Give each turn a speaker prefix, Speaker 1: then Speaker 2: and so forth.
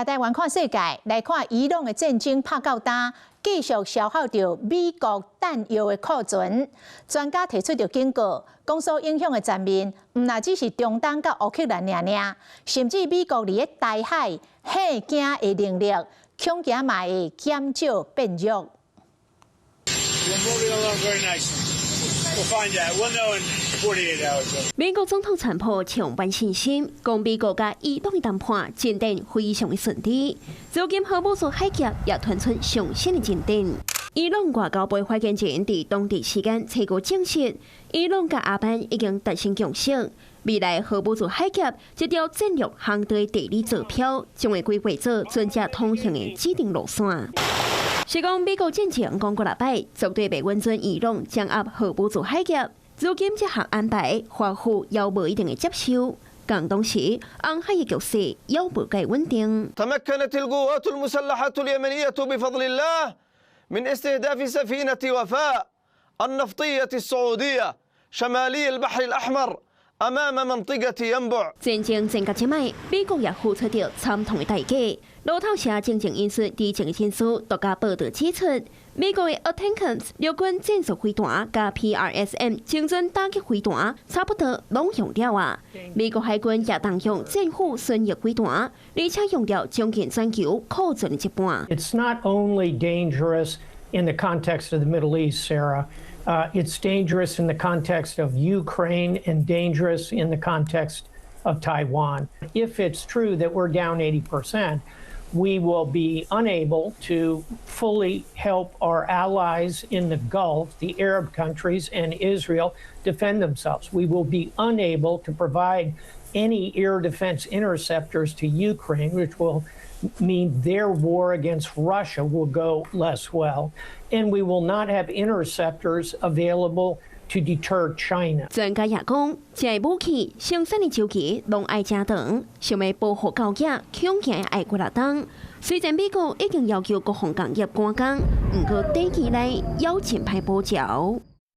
Speaker 1: 台灣看世界，來看伊朗的戰爭拍到呾，繼續消耗着美國彈藥的庫存。專家提出着警告，講所影響的層面，唔那只是中東甲烏克蘭爾，甚至美國佇個台海核驚的能力，恐驚嘛會減少變弱。
Speaker 2: 美國總統川普充滿信心，講美國甲伊朗的談判進展非常的順利。如今荷魯斯海峽也傳出上新的進展。伊朗外交部發言人在當地時間7月證實，伊朗甲阿班已經達成共識，未來荷魯斯海峽這條戰略航道地理坐標將會規劃做專車通行的指定路線。是講美國戰前講過禮拜，絕對袂允准伊朗掌握荷魯斯海峽。如今這項安排，華府也無一定的接受。講當時，紅海的局勢也無介穩定。
Speaker 3: تمكنت القوات المسلحة اليمنية بفضل الله من استهداف سفينة وفاء النفطية السعودية شمالي البحر الأحمر أمام منطقة ينبع。戰爭戰到這擺，美國也付出着慘痛的代價。路透社正引述知情的人士獨家報道指出，美國的 Attackams 陸軍戰術飛彈加 PRSM 精準打擊飛彈差不多攏用了啊。美國海軍也動用戰斧旋翼飛彈，而且用了將近全球庫存的一半。
Speaker 4: It's not only dangerous in the context of the Middle East, Sarah. It's dangerous in the context of Ukraine and dangerous in the context of Taiwan. If it's true that we're down 80%, we will be unable to fully help our allies in the Gulf, the Arab countries, and Israel defend themselves. We will be unable to provide any air defense interceptors to Ukraine, which will mean their war against Russia will go less well. And we will not have interceptors available to deter China.
Speaker 2: 專家也講，這武器生產的周期攏愛真長，想要保護高價，恐驚愛過來當。雖然美國已經要求各項工業關工，不過短期內要盡派補繳。